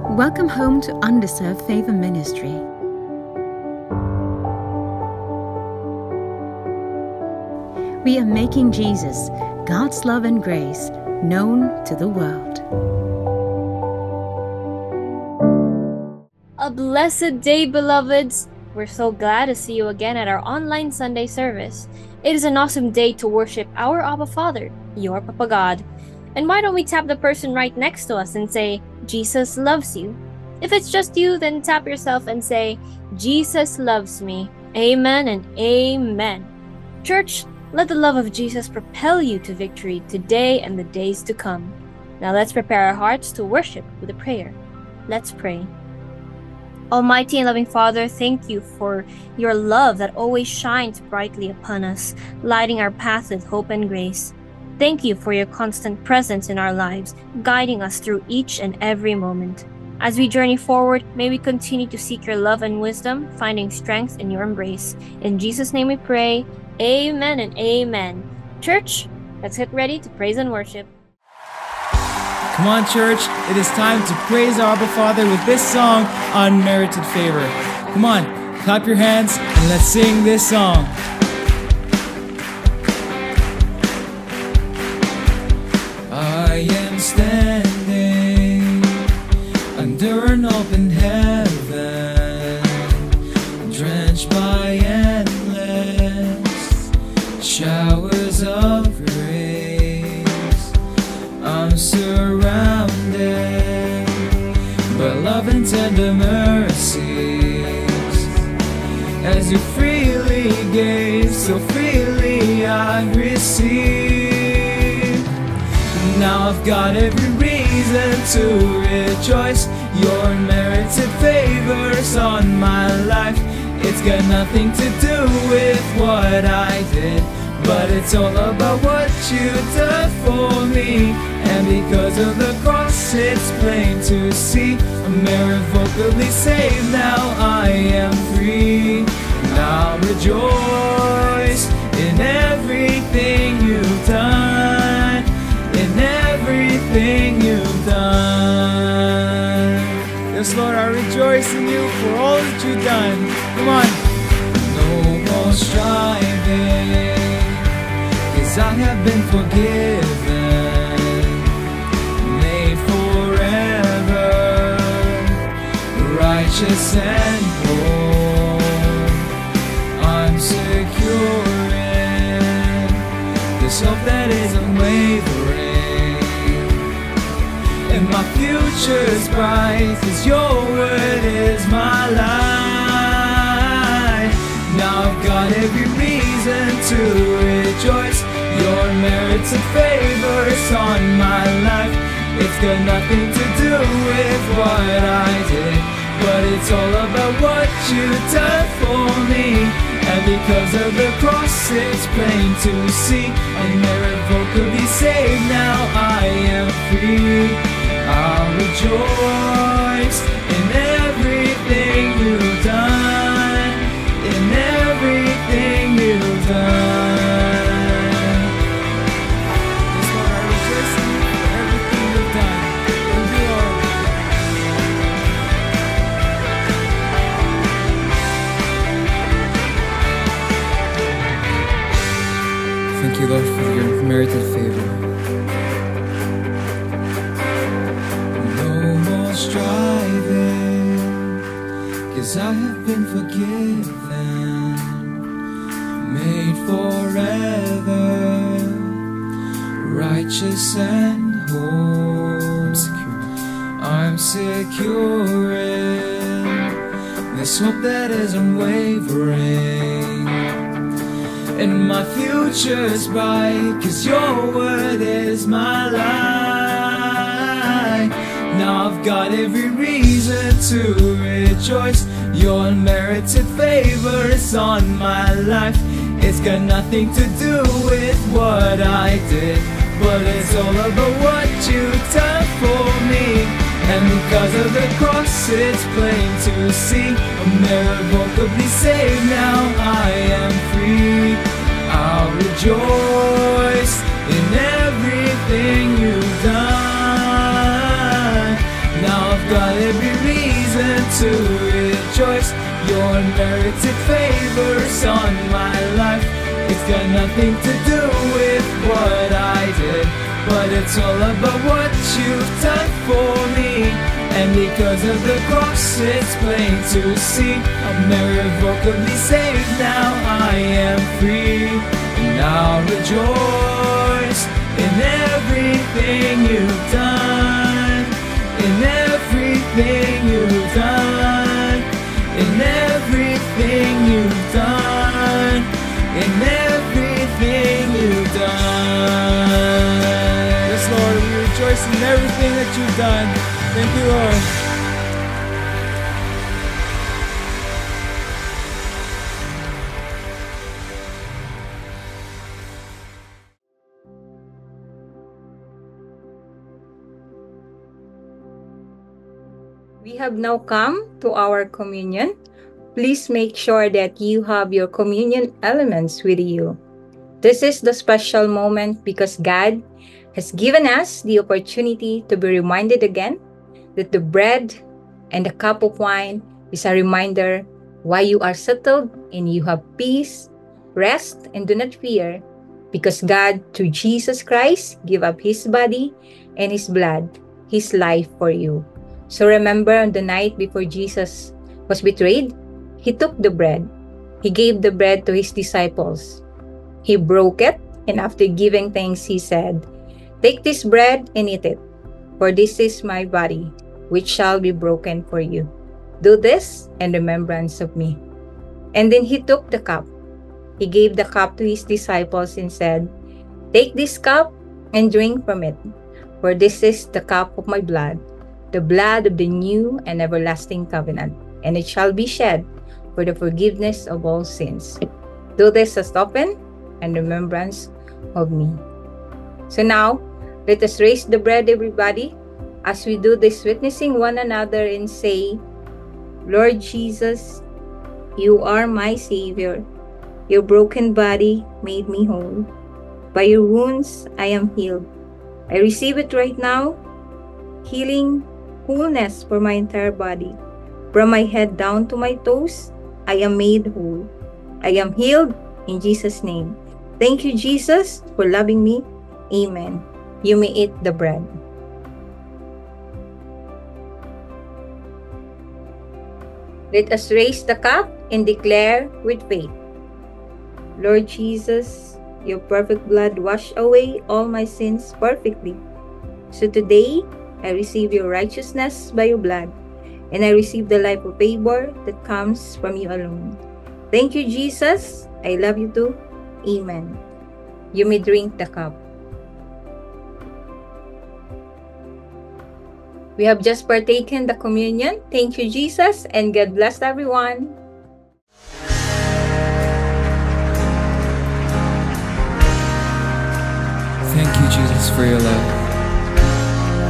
Welcome home to Undeserved Favor Ministry. We are making Jesus, God's love and grace, known to the world. A blessed day, beloveds! We're so glad to see you again at our online Sunday service. It is an awesome day to worship our Abba Father, your Papa God. And why don't we tap the person right next to us and say, Jesus loves you? If it's just you, then tap yourself and say, Jesus loves me. Amen and amen. Church, let the love of Jesus propel you to victory today and the days to come. Now let's prepare our hearts to worship with a prayer. Let's pray. Almighty and loving Father, thank you for your love that always shines brightly upon us, lighting our path with hope and grace. Thank you for your constant presence in our lives, guiding us through each and every moment. As we journey forward, may we continue to seek your love and wisdom, finding strength in your embrace. In Jesus' name we pray, amen and amen. Church, let's get ready to praise and worship. Come on, church, it is time to praise our Abba Father with this song, Unmerited Favor. Come on, clap your hands and let's sing this song. I am standing under an open heaven, drenched by endless showers of grace. I'm surrounded by love and tender mercies. As you freely gave, so freely I receive. Now I've got every reason to rejoice. Your unmerited favors on my life. It's got nothing to do with what I did, but it's all about what you did for me. And because of the cross, it's plain to see. I'm irrevocably saved, now I am free. Now rejoice in everything you've done, in everything you've done. Yes, Lord, I rejoice in you for all that you've done. Come on. No more striving, 'cause I have been forgiven, made forever, righteous and whole. I'm secure in this hope that is unwavering, and my future's bright, 'cause your word is my life. Now I've got every reason to rejoice. Your merits and favors on my life. It's got nothing to do with what I did, but it's all about what you did for me. And because of the cross, it's plain to see. I'm irrevocably saved, now I am free. I'll rejoice in everything you've done, in everything you've done. Yes, Lord, I rejoice in you for everything you've done. Thank you, Lord. Thank you, Lord, for your merited favor. Striving, 'cause I have been forgiven, made forever, righteous and whole. I'm secure in this hope that is unwavering, and my future's bright, 'cause your word is my life. Now I've got every reason to rejoice. Your unmerited favors on my life. It's got nothing to do with what I did, but it's all about what you done for me. And because of the cross, it's plain to see. I'm irrevocably saved, now I am free. I'll rejoice in everything you've done. Now I've got every reason to rejoice. Your merited favors on my life. It's got nothing to do with what I did, but it's all about what you've done for me. And because of the cross, it's plain to see I'm irrevocably saved. Now I am free, and I'll rejoice in everything you've done, in everything you've done, in everything you've done, in everything you've done. Yes, Lord, we rejoice in everything that you've done. Thank you, Lord. We have now come to our communion. Please make sure that you have your communion elements with you. This is the special moment because God has given us the opportunity to be reminded again that the bread and the cup of wine is a reminder why you are settled and you have peace, rest, and do not fear, because God, through Jesus Christ, gave up His body and His blood, His life for you. So remember, on the night before Jesus was betrayed, He took the bread. He gave the bread to His disciples. He broke it, and after giving thanks, He said, "Take this bread and eat it, for this is my body, which shall be broken for you. Do this in remembrance of me." And then He took the cup. He gave the cup to His disciples and said, "Take this cup and drink from it, for this is the cup of my blood, the blood of the new and everlasting covenant, and it shall be shed for the forgiveness of all sins. Do this as often in remembrance of me." So now, let us raise the bread, everybody, as we do this, witnessing one another and say, "Lord Jesus, you are my Savior. Your broken body made me whole. By your wounds, I am healed. I receive it right now, healing, wholeness for my entire body. From my head down to my toes, I am made whole. I am healed in Jesus' name. Thank you, Jesus, for loving me. Amen." You may eat the bread. Let us raise the cup and declare with faith, "Lord Jesus, your perfect blood washed away all my sins perfectly. So today, I receive your righteousness by your blood, and I receive the life of favor that comes from you alone. Thank you, Jesus. I love you too. Amen." You may drink the cup. We have just partaken the communion. Thank you, Jesus, and God bless everyone. Thank you, Jesus, for your love.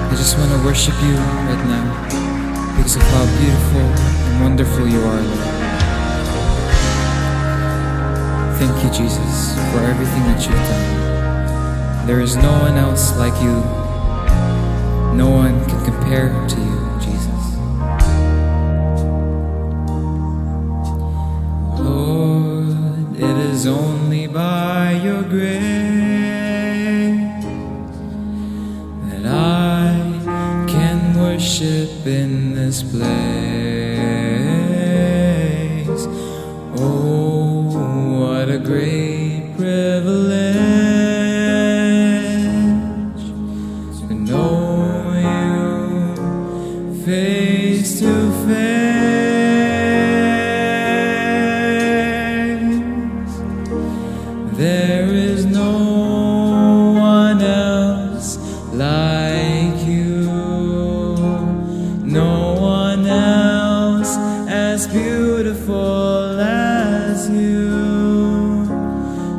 I just want to worship you right now because of how beautiful and wonderful you are, Lord. Thank you, Jesus, for everything that you've done. There is no one else like you. No one can compare to you, Jesus. Lord, it is only by your grace that I can worship in this place. Oh, what a great privilege to know face to face. There is no one else like you, no one else as beautiful as you,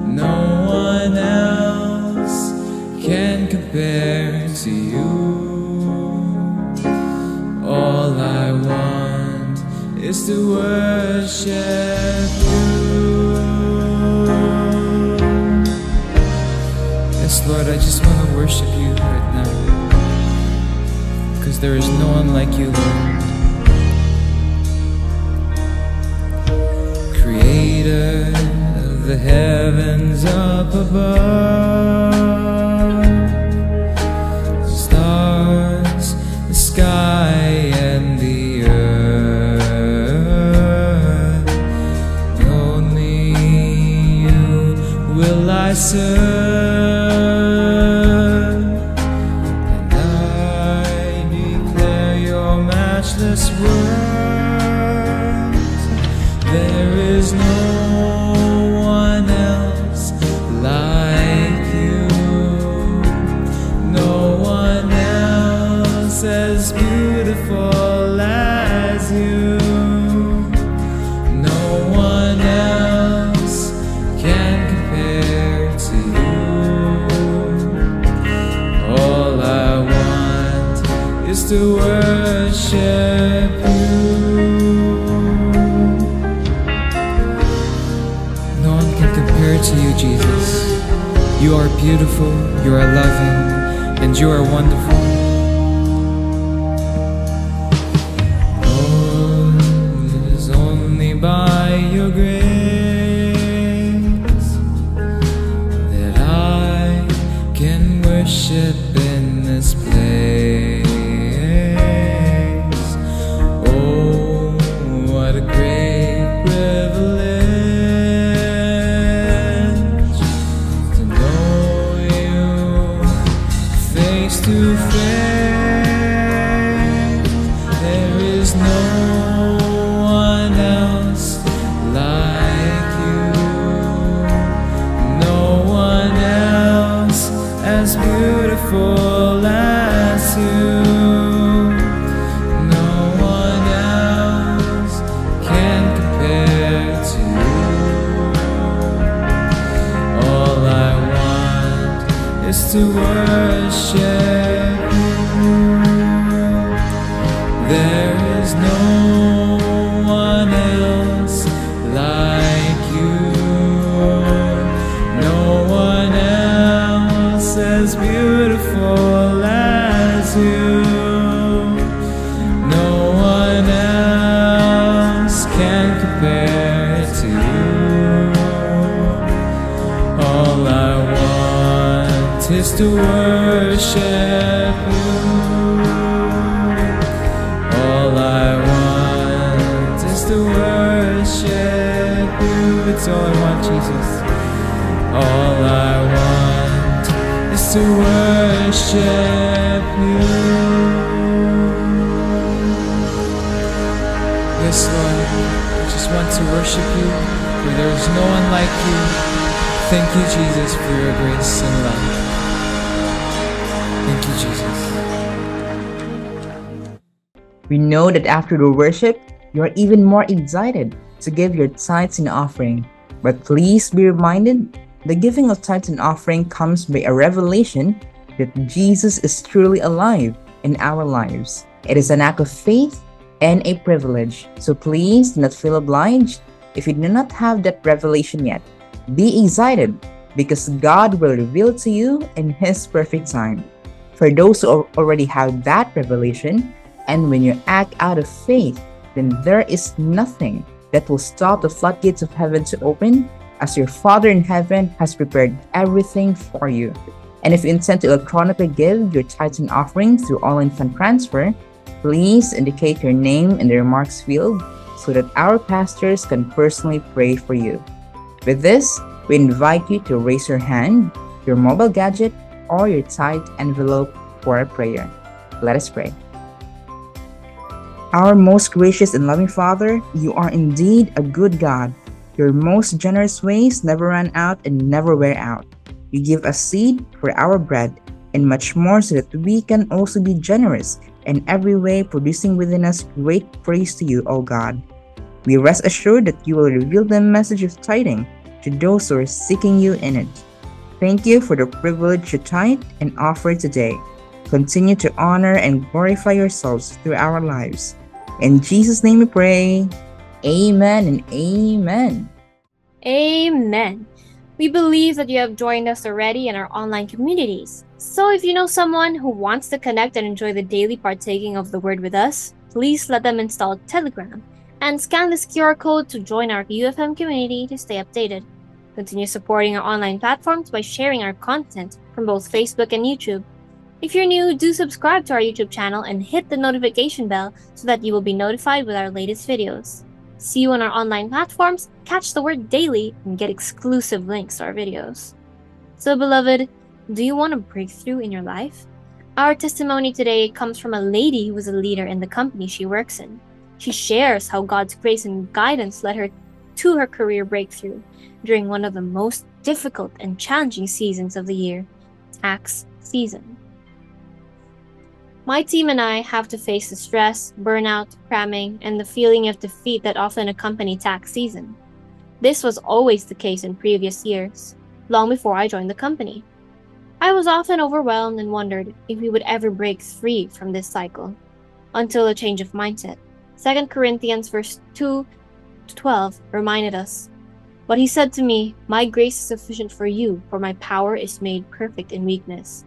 no one else can compare to you. All I want is to worship you. Yes, Lord, I just want to worship you right now, because there is no one like you, Lord. Creator of the heavens up above, the stars, the sky, and the earth. Only you will I serve, and I declare your matchless worth. There is no one else like you, no one else as beautiful as you, no one else can compare to you. All I want is to worship you. To you, Jesus. You are beautiful, you are loving, and you are wonderful. Oh, it is only by your grace that I can worship in this place. Oh, what a great privilege to face. There is no one else like you, no one else as beautiful as you, no one else can compare to you. All I want is to worship. There is no one else like you, no one else as beautiful as you, no one else can compare to you. All I want is to worship you. All I want is to worship you. It's all I want, Jesus. All I want is to worship you. Yes, Lord, I just want to worship you, for there is no one like you. Thank you, Jesus, for your grace and love. Thank you, Jesus. We know that after the worship, you are even more excited to give your tithes and offering. But please be reminded, the giving of tithes and offering comes by a revelation that Jesus is truly alive in our lives. It is an act of faith and a privilege. So please do not feel obliged if you do not have that revelation yet. Be excited because God will reveal to you in His perfect time. For those who already have that revelation, and when you act out of faith, then there is nothing that will stop the floodgates of heaven to open, as your Father in heaven has prepared everything for you. And if you intend to electronically give your tithes and offerings through all-in fund transfer, please indicate your name in the remarks field so that our pastors can personally pray for you. With this, we invite you to raise your hand, your mobile gadget, or your tithe envelope for a prayer. Let us pray. Our most gracious and loving Father, you are indeed a good God. Your most generous ways never run out and never wear out. You give us seed for our bread and much more so that we can also be generous in every way, producing within us great praise to you, O God. We rest assured that you will reveal the message of tithing to those who are seeking you in it. Thank you for the privilege to tithe and offer today. Continue to honor and glorify yourselves through our lives. In Jesus' name we pray. Amen and amen. Amen. We believe that you have joined us already in our online communities. So if you know someone who wants to connect and enjoy the daily partaking of the Word with us, please let them install Telegram and scan this QR code to join our UFM community to stay updated. Continue supporting our online platforms by sharing our content from both Facebook and YouTube. If you're new, do subscribe to our YouTube channel and hit the notification bell so that you will be notified with our latest videos. See you on our online platforms, catch the Word daily, and get exclusive links to our videos. So, beloved, do you want a breakthrough in your life? Our testimony today comes from a lady who was a leader in the company she works in. She shares how God's grace and guidance led her to her career breakthrough during one of the most difficult and challenging seasons of the year, tax season. My team and I have to face the stress, burnout, cramming, and the feeling of defeat that often accompany tax season. This was always the case in previous years, long before I joined the company. I was often overwhelmed and wondered if we would ever break free from this cycle, until a change of mindset. 2 Corinthians verse 2-12 reminded us, "But he said to me, my grace is sufficient for you, for my power is made perfect in weakness.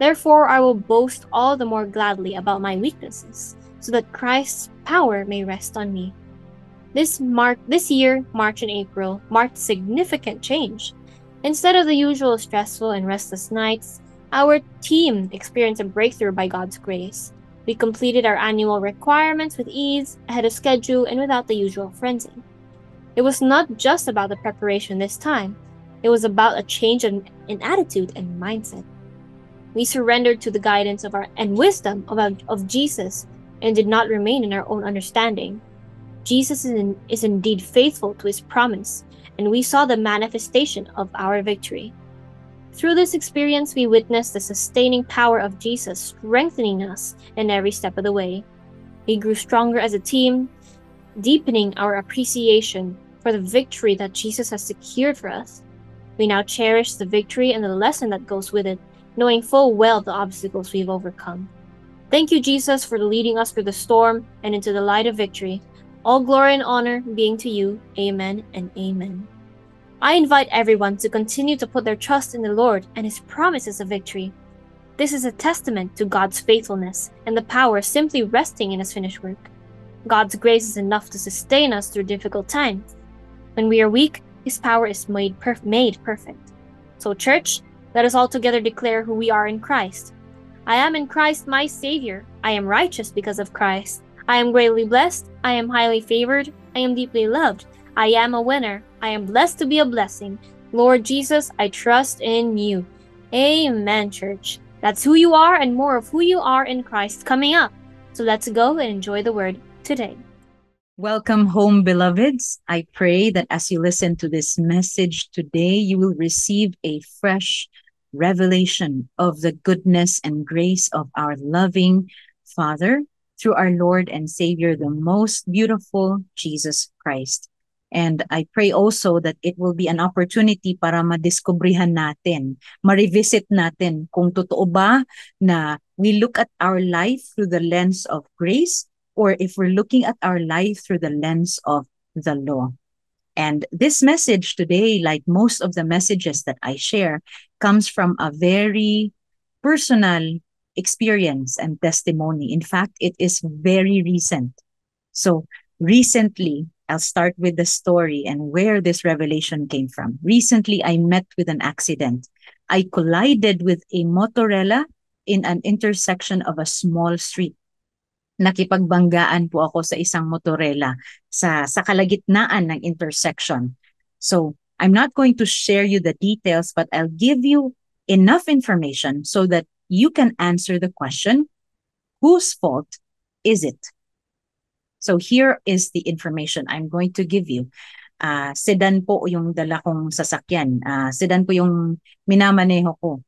Therefore, I will boast all the more gladly about my weaknesses, so that Christ's power may rest on me." This year, March and April, marked significant change. Instead of the usual stressful and restless nights, our team experienced a breakthrough by God's grace. We completed our annual requirements with ease, ahead of schedule, and without the usual frenzy. It was not just about the preparation this time. It was about a change in attitude and mindset. We surrendered to the guidance and wisdom of Jesus and did not remain in our own understanding. Jesus is indeed faithful to his promise, and we saw the manifestation of our victory. Through this experience, we witnessed the sustaining power of Jesus strengthening us in every step of the way. We grew stronger as a team, deepening our appreciation for the victory that Jesus has secured for us. We now cherish the victory and the lesson that goes with it, knowing full well the obstacles we've overcome. Thank you, Jesus, for leading us through the storm and into the light of victory. All glory and honor being to you. Amen and amen. I invite everyone to continue to put their trust in the Lord and his promises of victory. This is a testament to God's faithfulness and the power simply resting in his finished work. God's grace is enough to sustain us through difficult times. When we are weak, his power is made perfect. So, church, let us all together declare who we are in Christ. I am in Christ my Savior. I am righteous because of Christ. I am greatly blessed. I am highly favored. I am deeply loved. I am a winner. I am blessed to be a blessing. Lord Jesus, I trust in you. Amen, church. That's who you are and more of who you are in Christ coming up. So let's go and enjoy the word today. Welcome home, beloveds. I pray that as you listen to this message today, you will receive a fresh revelation of the goodness and grace of our loving Father through our Lord and Savior, the most beautiful Jesus Christ. And I pray also that it will be an opportunity para madiskubrihan natin, ma-revisit natin kung totoo ba na we look at our life through the lens of grace, or if we're looking at our life through the lens of the law. And this message today, like most of the messages that I share, comes from a very personal experience and testimony. In fact, it is very recent. So recently, I'll start with the story and where this revelation came from. Recently, I met with an accident. I collided with a motorella in an intersection of a small street. Nakipagbanggaan po ako sa isang motorella sa kalagitnaan ng intersection. So, I'm not going to share you the details, but I'll give you enough information so that you can answer the question, whose fault is it? So here is the information I'm going to give you. Sedan po yung dala kong sasakyan. Sedan po yung minamaneho ko.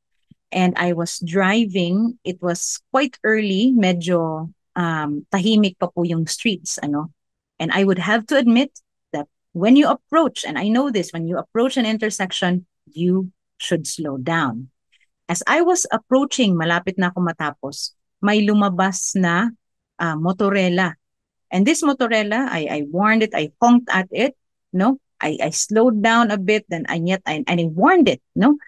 And I was driving. It was quite early. Medyo tahimik pa po yung streets. And I would have to admit that when you approach, and I know this, when you approach an intersection, you should slow down. As I was approaching, malapit na ako matapos, may lumabas na motorella. And this motorella, I warned it, I honked at it. I slowed down a bit, then and yet I warned it, no?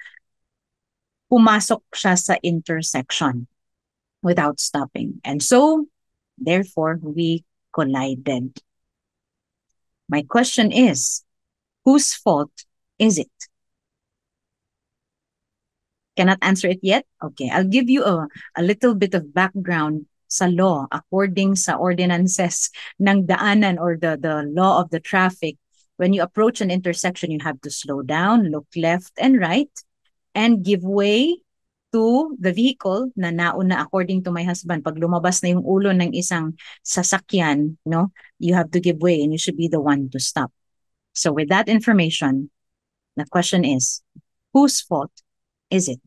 Pumasok siya sa intersection without stopping. And so, therefore, we collided. My question is, whose fault is it? Cannot answer it yet? Okay, I'll give you a little bit of background sa law according sa ordinances ng daanan or the law of the traffic. When you approach an intersection, you have to slow down, look left and right, and give way to the vehicle na nauna according to my husband. Pag lumabas na yung ulo ng isang sasakyan, no, you have to give way and you should be the one to stop. So with that information, the question is, whose fault is it?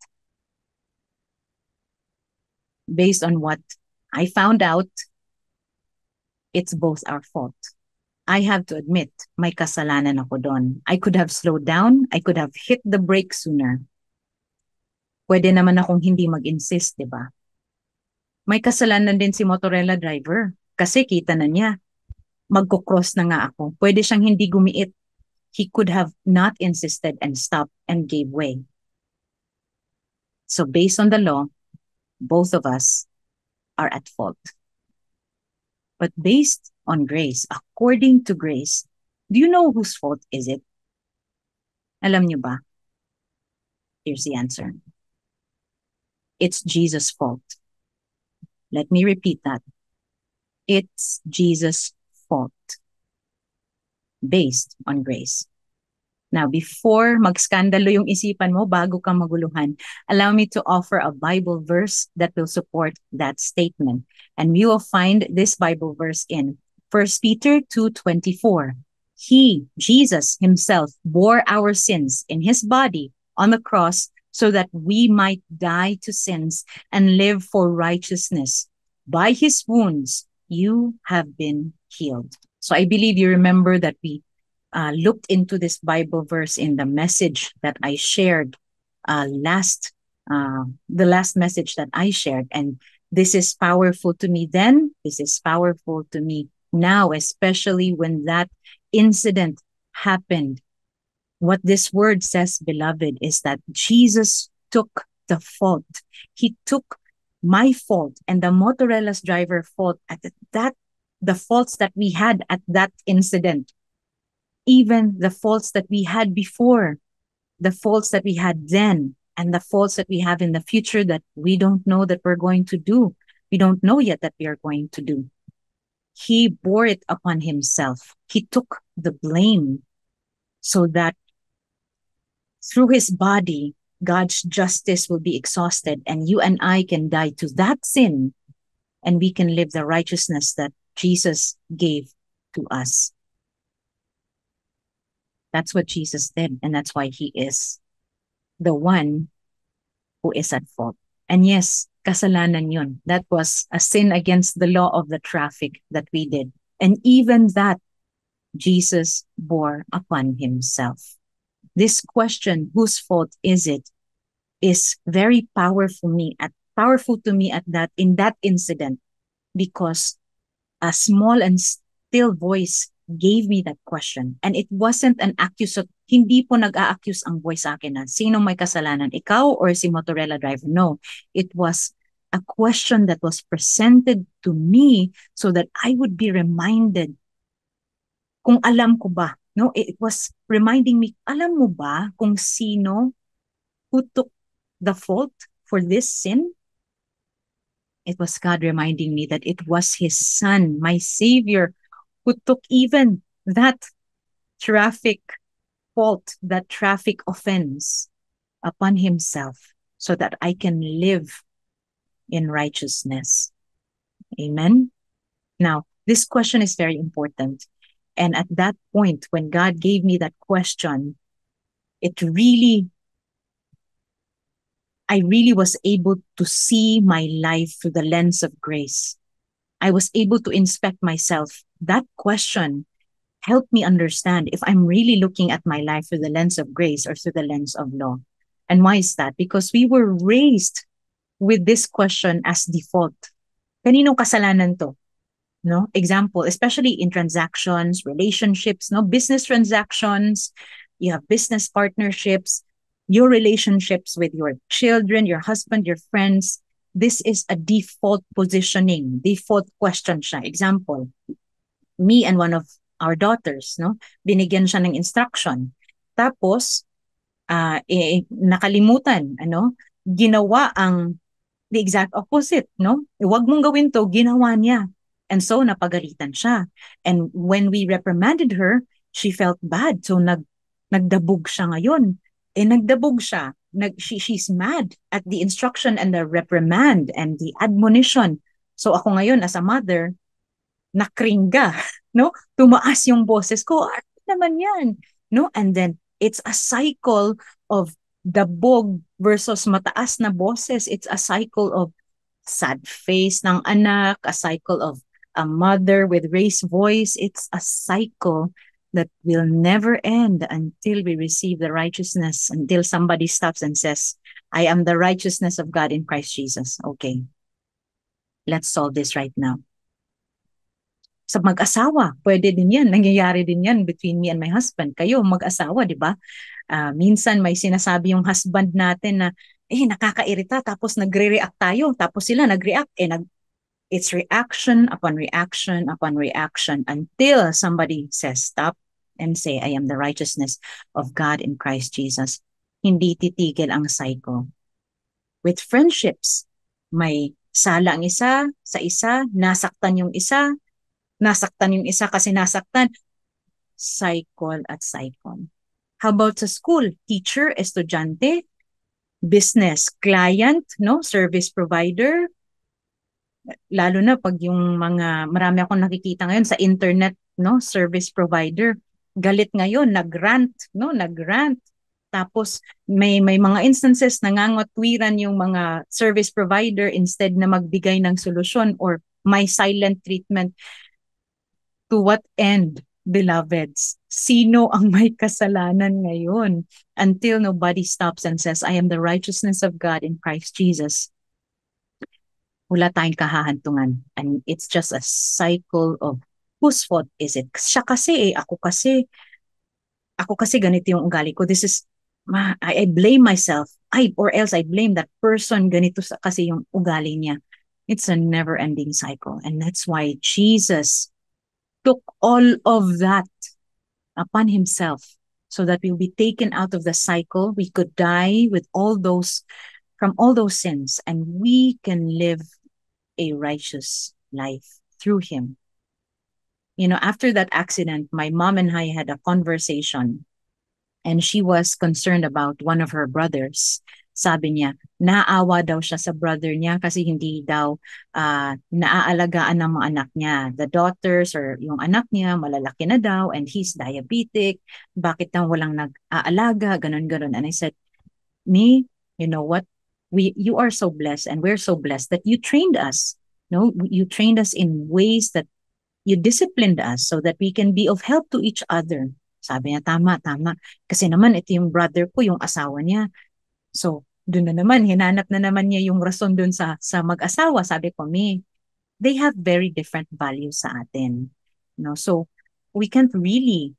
Based on what I found out, it's both our fault. I have to admit, may kasalanan ako doon. I could have slowed down. I could have hit the brake sooner. Pwede naman akong hindi mag-insist, di ba? May kasalanan din si motorella driver kasi kita na niya. Magko-cross na nga ako. Pwede siyang hindi gumiit. He could have not insisted and stopped and gave way. So based on the law, both of us are at fault. But based on grace, according to grace, do you know whose fault is it? Alam niyo ba? Here's the answer. It's Jesus' fault. Let me repeat that. It's Jesus' fault. Based on grace. Now, before magskandalo yung isipan mo bago ka maguluhan, allow me to offer a Bible verse that will support that statement. And we will find this Bible verse in 1 Peter 2:24. He, Jesus himself, bore our sins in his body on the cross so that we might die to sins and live for righteousness. By his wounds, you have been healed. So I believe you remember that we looked into this Bible verse in the message that I shared the last message that I shared. And this is powerful to me then. This is powerful to me now, especially when that incident happened. What this word says, beloved, is that Jesus took the fault. He took my fault and the motorella's driver fault at that, the faults that we had at that incident. Even the faults that we had before, the faults that we had then, and the faults that we have in the future that we don't know that we're going to do. We don't know yet that we are going to do. He bore it upon himself. He took the blame so that through his body, God's justice will be exhausted and you and I can die to that sin and we can live the righteousness that Jesus gave to us. That's what Jesus did, and that's why he is the one who is at fault. And yes, kasalanan yun. That was a sin against the law of the traffic that we did. And even that, Jesus bore upon himself. This question, whose fault is it, is very powerful to me in that incident, because a small and still voice gave me that question. And it wasn't an accusation. Hindi po nag-a-accuse ang voice sa akin na, sinong may kasalanan, ikaw or si motorella driver? No, it was a question that was presented to me so that I would be reminded kung alam ko ba. No, it was reminding me, alam mo ba kung sino who took the fault for this sin? It was God reminding me that it was his son, my Savior, who took even that traffic fault, that traffic offense upon himself so that I can live in righteousness. Amen. Now, this question is very important. And at that point, when God gave me that question, I really was able to see my life through the lens of grace. I was able to inspect myself. That question helped me understand if I'm really looking at my life through the lens of grace or through the lens of law. And why is that? Because we were raised with this question as default. Kaninong kasalanan to? No? Example, especially in transactions, relationships, no, business transactions, you have business partnerships, your relationships with your children, your husband, your friends. This is a default positioning, default question siya. Example, me and one of our daughters, no, binigyan siya ng instruction. Tapos, nakalimutan, ginawa ang the exact opposite, no? Huwag mong gawin to, ginawa niya. And so, napagalitan siya. And when we reprimanded her, she felt bad. So, nagdabog siya ngayon. Nagdabog siya. She's mad at the instruction and the reprimand and the admonition. So, ako ngayon, as a mother, nakringga, no? Tumaas yung boses ko. Ano naman yan? No? And then, it's a cycle of dabog versus mataas na boses. It's a cycle of sad face ng anak, a cycle of a mother with raised voice. It's a cycle that will never end until we receive the righteousness, until somebody stops and says, I am the righteousness of God in Christ Jesus. Okay, let's solve this right now. Sa mag-asawa, pwede din yan. Nangyayari din yan between me and my husband. Kayo, mag-asawa, di ba? Minsan may sinasabi yung husband natin na, nakakairita, tapos nagre-react tayo, tapos sila nag-react, it's reaction upon reaction upon reaction until somebody says stop and say, I am the righteousness of God in Christ Jesus. Hindi titigil ang cycle. With friendships, may sala ang isa sa isa, nasaktan yung isa kasi nasaktan. Cycle at cycle. How about sa school? Teacher, estudyante, business, client, no, service provider. Lalo na pag yung marami akong nakikita ngayon sa internet, no, service provider. Galit ngayon, nagrant. Tapos may mga instances nangangatwiran yung mga service provider instead na magbigay ng solusyon or may silent treatment. To what end, beloveds? Sino ang may kasalanan ngayon? Until nobody stops and says, I am the righteousness of God in Christ Jesus. Wala tayong kahahantungan. And it's just a cycle of whose fault is it? Siya kasi ako kasi ganito yung ugali ko. This is, I blame myself. Or else I blame that person, ganito kasi yung ugali niya. It's a never-ending cycle. And that's why Jesus took all of that upon himself so that we'll be taken out of the cycle. We could die with from all those sins, and we can live a righteous life through him. After that accident, my mom and I had a conversation, and she was concerned about one of her brothers. Sabi niya, naawa daw siya sa brother niya kasi hindi daw naaalagaan ng mga anak niya. The daughters or yung anak niya, malalaki na daw and he's diabetic. Bakit daw walang nag-aalaga? Ganon. And I said, me, you know what? You are so blessed and we're so blessed that you trained us. No, you trained us in ways that you disciplined us so that we can be of help to each other. Sabi niya, tama. Kasi naman, ito yung brother ko, yung asawa niya. So, doon na naman, hinanap na naman niya yung rason doon sa mag-asawa. Sabi ko, they have very different values sa atin. So, we can't really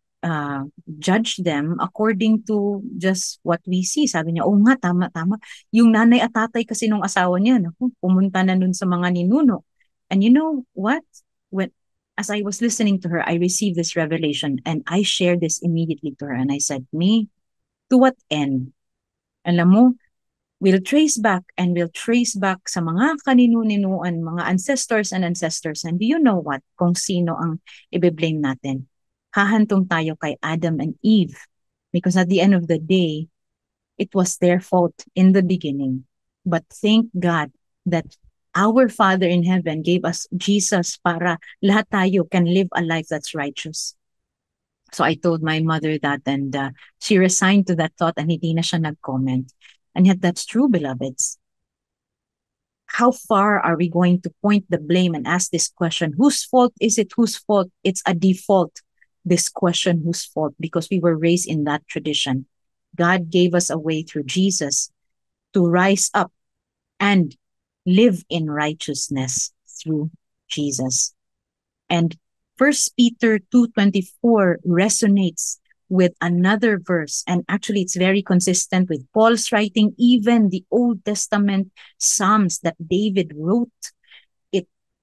judge them according to just what we see. Sabi niya, nga, tama. Yung nanay at tatay kasi nung asawa niya, pumunta na nun sa mga ninuno. And you know what? As I was listening to her, I received this revelation and I shared this immediately to her. And I said, to what end? Alam mo, we'll trace back sa mga kaninu-ninuan, mga ancestors. And do you know what? Kung sino ang i-blame natin? Hahantong tayo kay Adam and Eve. Because at the end of the day, it was their fault in the beginning. But thank God that our Father in heaven gave us Jesus para lahat tayo can live a life that's righteous. So I told my mother that and she resigned to that thought and hindi na siya nag-comment. And yet that's true, beloveds. How far are we going to point the blame and ask this question? Whose fault is it? Whose fault? It's a default, this question, whose fault? Because we were raised in that tradition. God gave us a way through Jesus to rise up and live in righteousness through Jesus. And 1 Peter 2:24 resonates with another verse. And actually, it's very consistent with Paul's writing, even the Old Testament Psalms that David wrote.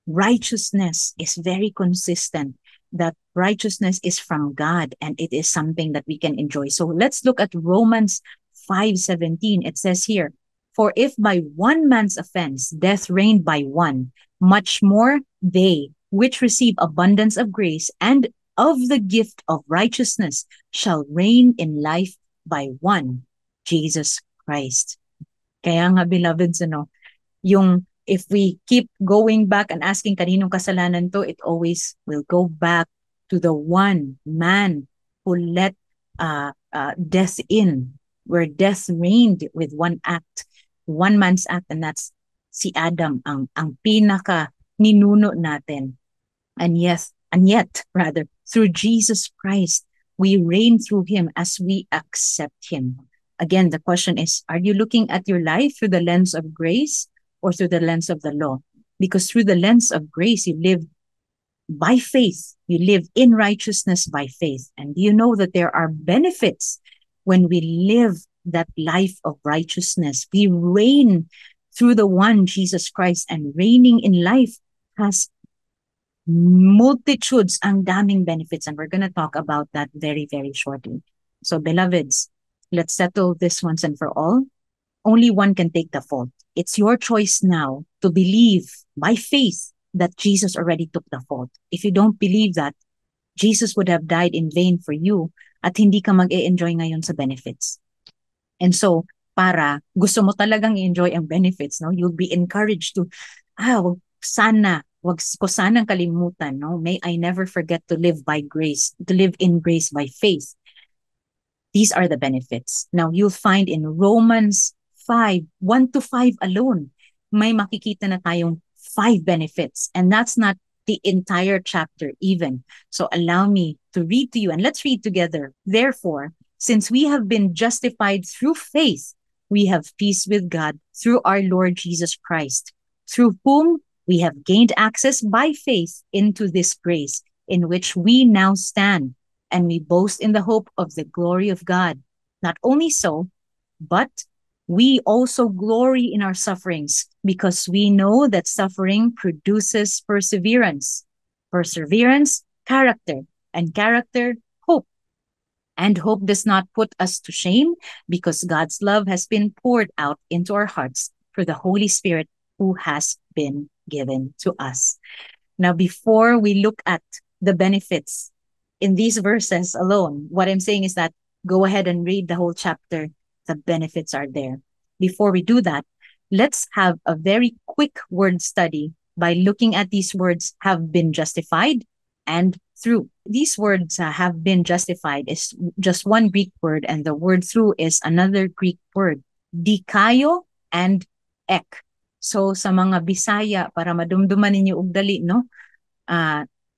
Righteousness is very consistent, that righteousness is from God and it is something that we can enjoy. So let's look at Romans 5:17. It says here, for if by one man's offense death reigned by one, much more they which receive abundance of grace and of the gift of righteousness shall reign in life by one, Jesus Christ. Kaya nga, beloveds, yung if we keep going back and asking kaninong kasalanan to, it always will go back to the one man who let death in, where death reigned with one man's act, and that's si Adam, ang pinaka ninuno natin. And yet, through Jesus Christ, we reign through him as we accept him. Again, the question is, are you looking at your life through the lens of grace or through the lens of the law? Because through the lens of grace, you live by faith. You live in righteousness by faith. And you know that there are benefits when we live that life of righteousness. We reign through the one, Jesus Christ, and reigning in life has multitudes, ang daming benefits. And we're going to talk about that very, very shortly. So, beloveds, let's settle this once and for all. Only one can take the fault. It's your choice now to believe by faith that Jesus already took the fault. If you don't believe that, Jesus would have died in vain for you at hindi ka mag-e-enjoy ngayon sa benefits. And so, para gusto mo talagang i-enjoy ang benefits, no? You'll be encouraged to, wag ko sanang kalimutan, no? May I never forget to live by grace, to live in grace by faith. These are the benefits. Now, you'll find in Romans 1-5 alone, may makikita na tayong 5 benefits. And that's not the entire chapter even. So allow me to read to you, and let's read together. Therefore, since we have been justified through faith, we have peace with God through our Lord Jesus Christ, through whom we have gained access by faith into this grace in which we now stand, and we boast in the hope of the glory of God. Not only so, but we also glory in our sufferings, because we know that suffering produces perseverance. Perseverance, character, and character, hope. And hope does not put us to shame, because God's love has been poured out into our hearts through the Holy Spirit who has been given to us. Now, before we look at the benefits in these verses alone, what I'm saying is that go ahead and read the whole chapter. The benefits are there. Before we do that, let's have a very quick word study by looking at these words, have been justified and through. These words, have been justified, is just one Greek word, and the word through is another Greek word, dikayo and ek. So sa mga Bisaya, para madumduman ninyo og dali, no?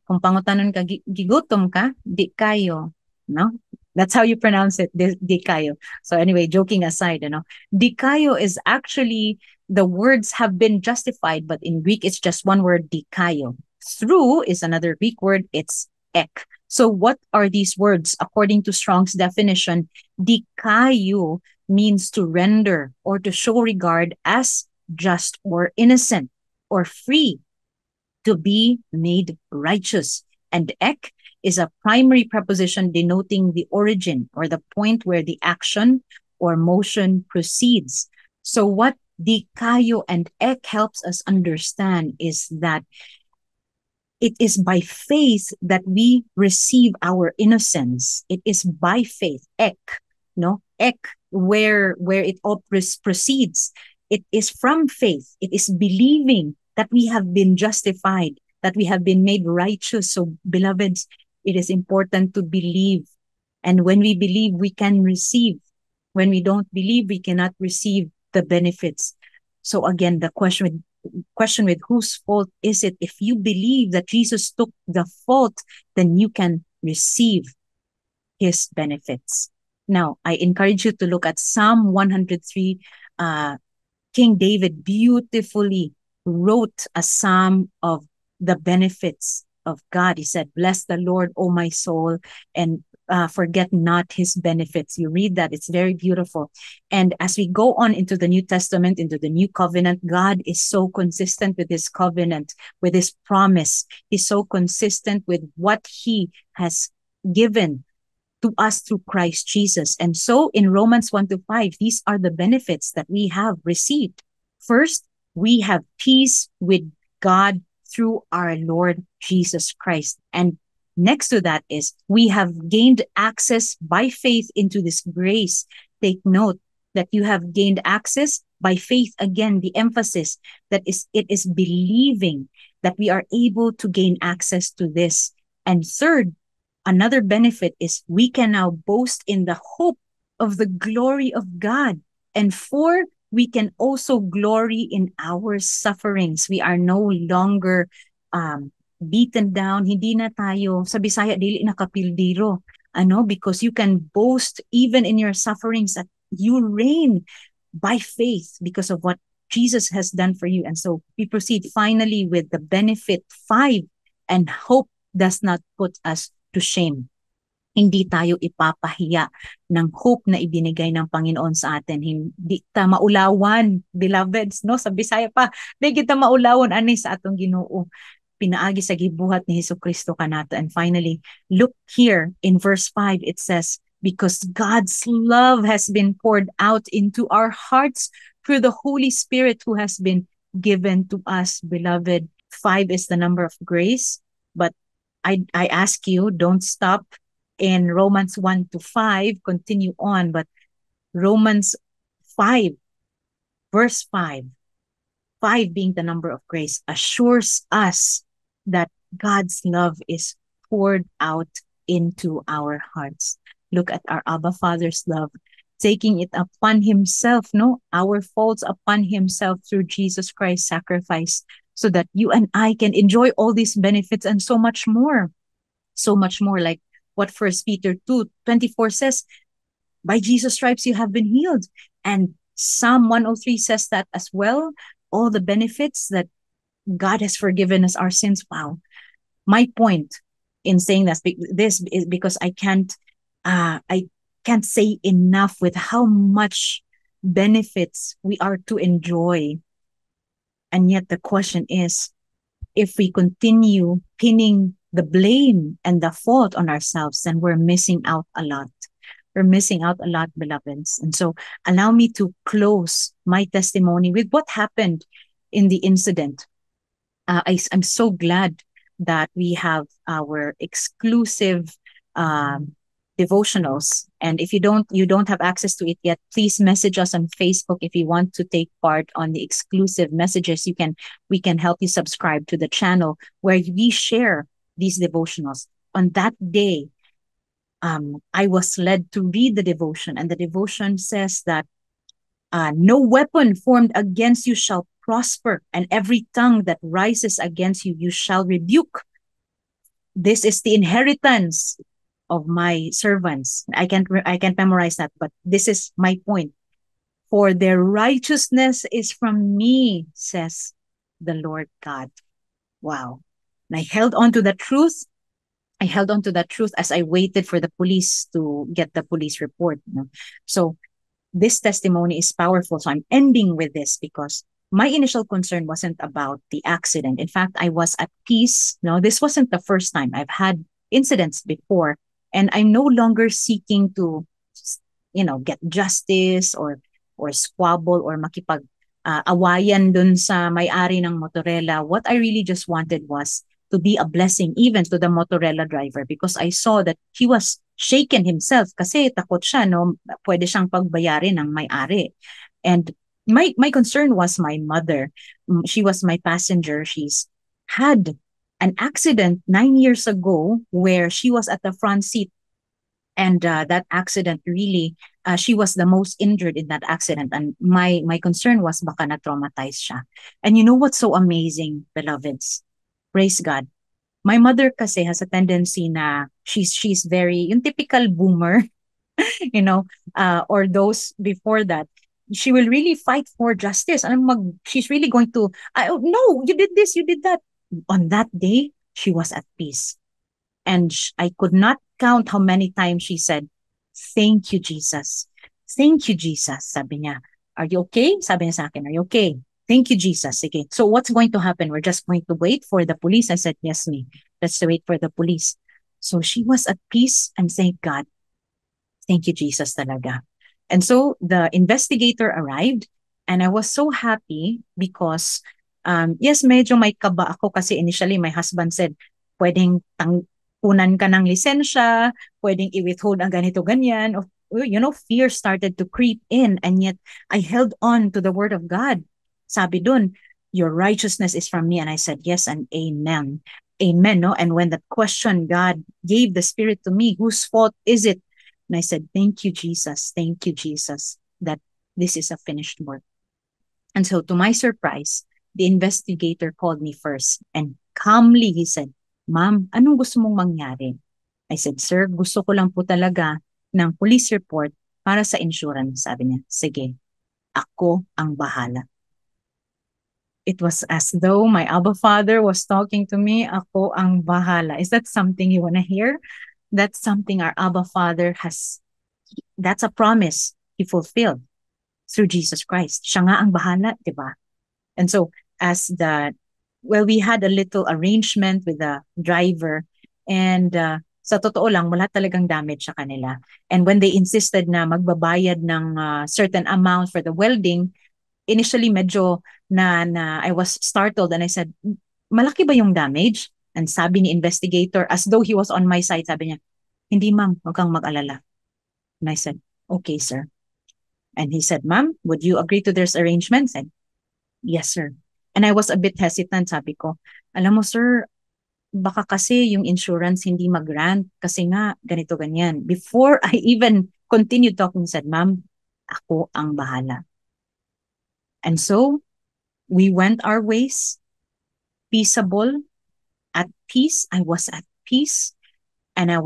Kung pangutanon ka, gigutom ka, dikayo, no? That's how you pronounce it, dikayo. So anyway, joking aside, dikayo is actually, the words have been justified, but in Greek, it's just one word, dikayo. Through is another Greek word, it's ek. So what are these words? According to Strong's definition, dikayo means to render or to show regard as just or innocent or free, to be made righteous. And ek is a primary preposition denoting the origin or the point where the action or motion proceeds. So what dikayo and ek helps us understand is that it is by faith that we receive our innocence. It is by faith, ek, no? Ek, where it all proceeds. It is from faith. It is believing that we have been justified, that we have been made righteous. So, beloveds, it is important to believe. And when we believe, we can receive. When we don't believe, we cannot receive the benefits. So again, the question with whose fault is it? If you believe that Jesus took the fault, then you can receive his benefits. Now, I encourage you to look at Psalm 103. King David beautifully wrote a psalm of the benefits of God. He said, "Bless the Lord, O my soul, and forget not his benefits." You read that, it's very beautiful. And as we go on into the New Testament, into the New Covenant, God is so consistent with his covenant, with his promise. He's so consistent with what he has given to us through Christ Jesus. And so in Romans 1 to 5, these are the benefits that we have received. First, we have peace with God through our Lord Jesus Christ. And next to that is we have gained access by faith into this grace. Take note that you have gained access by faith. Again, the emphasis that it is believing that we are able to gain access to this. And third, another benefit is we can now boast in the hope of the glory of God. And four, we can also glory in our sufferings. We are no longer beaten down. Hindi na tayo, sa Bisaya, dili nakapildiro. Because you can boast even in your sufferings that you reign by faith because of what Jesus has done for you. And so we proceed finally with the benefit 5, and hope does not put us to shame. Hindi tayo ipapahiya ng hope na ibinigay ng Panginoon sa atin. Hindi ta maulawan, beloveds, no? Sa Bisaya pa, di kita maulawan ani sa atong Ginoo. Pinaagi sa gibuhat ni Jesucristo kanato. And finally, look here in verse 5, it says, because God's love has been poured out into our hearts through the Holy Spirit who has been given to us, beloved. 5 is the number of grace, but I ask you, don't stop in Romans 1 to 5, continue on, but Romans 5, verse 5 being the number of grace, assures us that God's love is poured out into our hearts. Look at our Abba Father's love, taking it upon himself, our faults upon himself through Jesus Christ's sacrifice, so that you and I can enjoy all these benefits and so much more. So much more, like what 1 Peter 2:24 says, by Jesus' stripes you have been healed. And Psalm 103 says that as well. All the benefits that God has forgiven us our sins. Wow. My point in saying this is because I can't say enough with how much benefits we are to enjoy. And yet the question is, if we continue pinning the blame and the fault on ourselves, then we're missing out a lot. We're missing out a lot, beloveds. And so allow me to close my testimony with what happened in the incident. I'm so glad that we have our exclusive devotionals. And if you don't have access to it yet, please message us on Facebook if you want to take part on the exclusive messages. We can help you subscribe to the channel where we share these devotionals. On that day, I was led to read the devotion, and the devotion says that no weapon formed against you shall prosper, and every tongue that rises against you, you shall rebuke. This is the inheritance of my servants. I can't memorize that, but this is my point. For their righteousness is from me, says the Lord God. Wow. And I held on to that truth. As I waited for the police to get the police report. So this testimony is powerful. So I'm ending with this because my initial concern wasn't about the accident. In fact, I was at peace. No, this wasn't the first time. I've had incidents before, and I'm no longer seeking to, get justice or squabble or makipag awayan dun sa may-ari ng motorela. What I really just wanted was to be a blessing even to the motorela driver, because I saw that he was shaken himself kasi takot siya, pwede siyang pagbayarin ng may-ari. And my concern was my mother. She was my passenger. She's had an accident 9 years ago where she was at the front seat. And that accident really, she was the most injured in that accident. And my concern was baka na-traumatize siya. And you know what's so amazing, beloveds? Praise God. My mother kasi has a tendency na she's very, yung typical boomer, or those before that. She will really fight for justice. And she's really going to, no, you did this, you did that. On that day, she was at peace. And I could not count how many times she said, "Thank you, Jesus. Thank you, Jesus." Sabi niya, "Are you okay?" Sabi niya sa akin, "Are you okay? Thank you, Jesus." Sige. "So what's going to happen? We're just going to wait for the police." I said, "Yes, me. Let's wait for the police." So she was at peace, and thank God. Thank you, Jesus talaga. And so the investigator arrived, and I was so happy because, yes, medyo may kaba ako kasi initially my husband said, pwedeng punan ka ng lisensya, pwedeng i-withhold ang ganito, ganyan. Fear started to creep in, and yet I held on to the word of God. Sabi dun, "Your righteousness is from me." And I said, "Yes, and amen." Amen, no? And when that question God gave the Spirit to me, whose fault is it? And I said, "Thank you, Jesus. Thank you, Jesus, that this is a finished work." And so to my surprise, the investigator called me first, and calmly he said, "Ma'am, anong gusto mong mangyari?" I said, "Sir, gusto ko lang po talaga ng police report para sa insurance." Sabi niya, "Sige, ako ang bahala." It was as though my Abba Father was talking to me, "Ako ang bahala." Is that something you want to hear? That's something our Abba Father has. That's a promise He fulfilled through Jesus Christ. Siya nga ang bahala, di ba? And so, we had a little arrangement with the driver, and sa totoo lang, wala talagang damage sa kanila. And when they insisted na magbabayad ng certain amount for the welding, initially medyo I was startled, and I said, "Malaki ba yung damage?" And sabi ni investigator, as though he was on my side, sabi niya, "Hindi, ma'am, huwag kang mag-alala." And I said, "Okay, sir." And he said, "Ma'am, would you agree to this arrangement?" I said, "Yes, sir." And I was a bit hesitant. Sabi ko, "Alam mo, sir, baka kasi yung insurance hindi mag-grant kasi nga ganito, ganyan." Before I even continued talking, he said, "Ma'am, ako ang bahala." And so we went our ways, peaceable, at peace. I was at peace, and I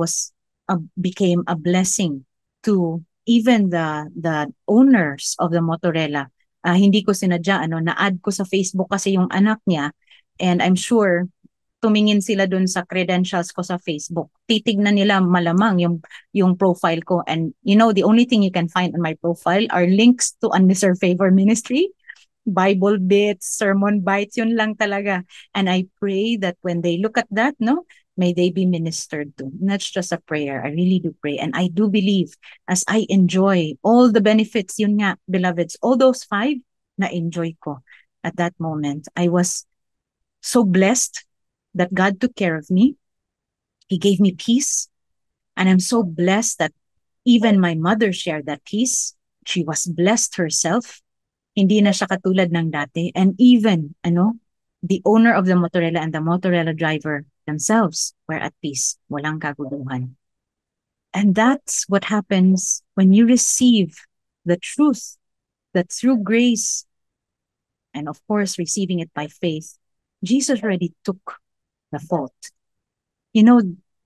became a blessing to even the owners of the Motorella. Hindi ko sinadya, na-add ko sa Facebook kasi yung anak niya, and I'm sure tumingin sila dun sa credentials ko sa Facebook. Titignan nila malamang yung profile ko, and the only thing you can find on my profile are links to Undeserved Favor Ministry, Bible bits, sermon bites, yun lang talaga. And I pray that when they look at that, may they be ministered to. And that's just a prayer. I really do pray. And I do believe as I enjoy all the benefits, yun nga, beloveds, all those 5 na enjoy ko at that moment. I was so blessed that God took care of me. He gave me peace. And I'm so blessed that even my mother shared that peace. She was blessed herself. Hindi na siya katulad ng dati. And even, the owner of the Motorella and the Motorella driver themselves were at peace. Walang kaguluhan. And that's what happens when you receive the truth that through grace, and of course receiving it by faith, Jesus already took the fault.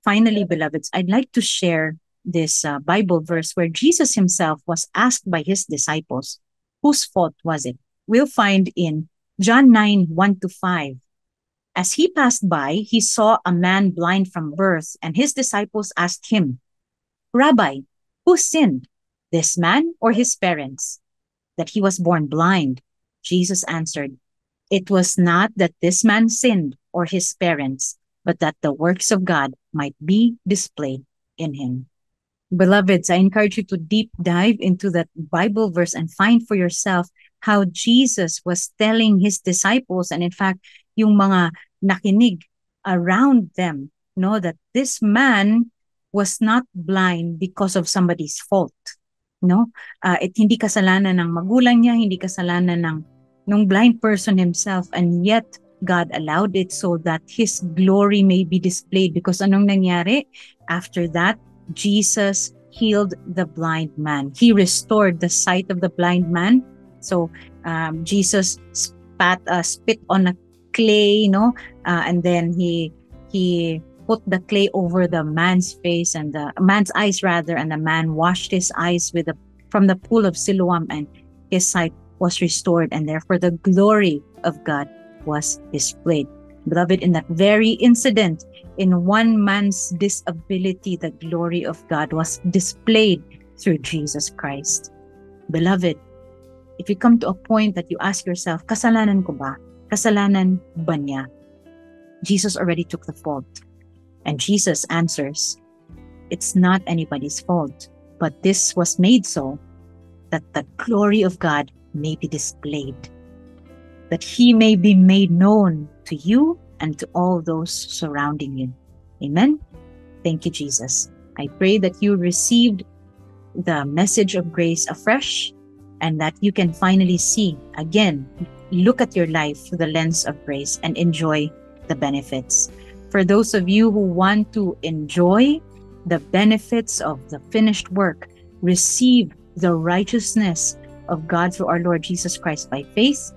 Finally, beloveds, I'd like to share this Bible verse where Jesus himself was asked by his disciples, whose fault was it? We'll find in John 9:1-5. As he passed by, he saw a man blind from birth, and his disciples asked him, "Rabbi, who sinned, this man or his parents, that he was born blind?" Jesus answered, "It was not that this man sinned or his parents, but that the works of God might be displayed in him." Beloveds, I encourage you to deep dive into that Bible verse and find for yourself how Jesus was telling his disciples, and in fact, yung mga nakinig around them, that this man was not blind because of somebody's fault. Hindi kasalanan ng magulang niya, hindi kasalanan ng blind person himself, and yet God allowed it so that his glory may be displayed. Because anong nangyari? After that, Jesus healed the blind man. He restored the sight of the blind man. So Jesus spit on a clay, and then he put the clay over the man's face and the man's eyes rather, and the man washed his eyes from the pool of Siloam, and his sight was restored, and therefore the glory of God was displayed. Beloved, in that very incident, in one man's disability, the glory of God was displayed through Jesus Christ. Beloved, if you come to a point that you ask yourself, kasalanan ko ba? Kasalanan ba niya? Jesus already took the fault. And Jesus answers, it's not anybody's fault, but this was made so that the glory of God may be displayed, that he may be made known to you and to all those surrounding you. Amen. Thank you, Jesus. I pray that you received the message of grace afresh and that you can finally see again, look at your life through the lens of grace and enjoy the benefits. For those of you who want to enjoy the benefits of the finished work, receive the righteousness of God through our Lord Jesus Christ by faith,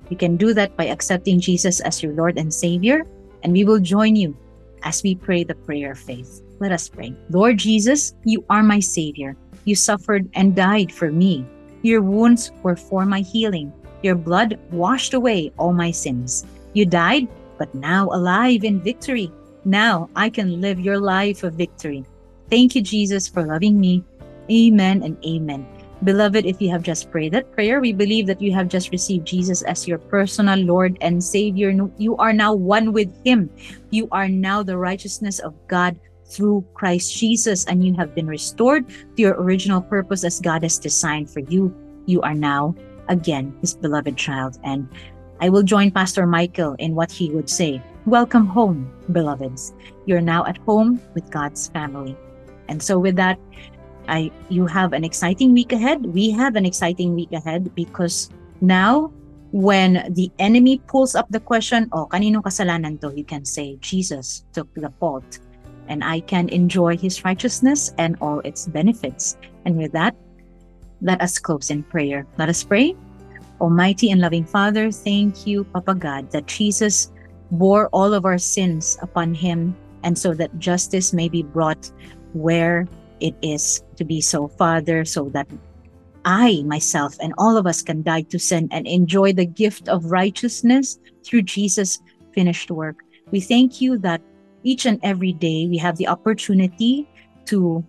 you can do that by accepting Jesus as your Lord and Savior, and we will join you as we pray the prayer of faith. Let us pray. Lord Jesus, you are my Savior. You suffered and died for me. Your wounds were for my healing. Your blood washed away all my sins. You died, but now alive in victory. Now I can live your life of victory. Thank you, Jesus, for loving me. Amen and amen. Beloved, if you have just prayed that prayer, we believe that you have just received Jesus as your personal Lord and Savior. You are now one with him. You are now the righteousness of God through Christ Jesus, and you have been restored to your original purpose as God has designed for you. You are now, again, his beloved child. And I will join Pastor Michael in what he would say. Welcome home, beloveds. You're now at home with God's family. And so with that, you have an exciting week ahead. We have an exciting week ahead because now when the enemy pulls up the question, oh, kanino kasalanan to? You can say, Jesus took the fault and I can enjoy his righteousness and all its benefits. And with that, let us close in prayer. Let us pray. Almighty and loving Father, thank you, Papa God, that Jesus bore all of our sins upon him, and so that justice may be brought where it is to be so, Father, so that I, myself, and all of us can die to sin and enjoy the gift of righteousness through Jesus' finished work. We thank you that each and every day we have the opportunity to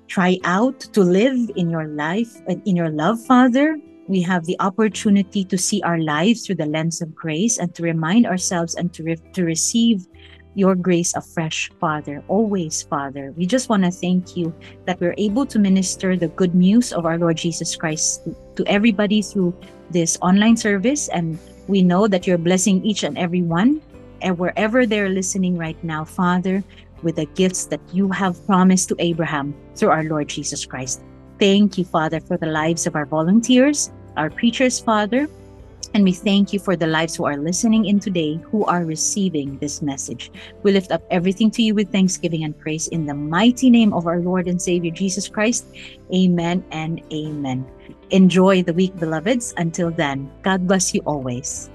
try out, to live in your life, in your love, Father. We have the opportunity to see our lives through the lens of grace and to remind ourselves and to receive your grace afresh, Father, always, Father. We just want to thank you that we're able to minister the good news of our Lord Jesus Christ to everybody through this online service. And we know that you're blessing each and every one, and wherever they're listening right now, Father, with the gifts that you have promised to Abraham through our Lord Jesus Christ. Thank you, Father, for the lives of our volunteers, our preachers, Father. And we thank you for the lives who are listening in today, who are receiving this message. We lift up everything to you with thanksgiving and praise in the mighty name of our Lord and Savior, Jesus Christ. Amen and amen. Enjoy the week, beloveds. Until then, God bless you always.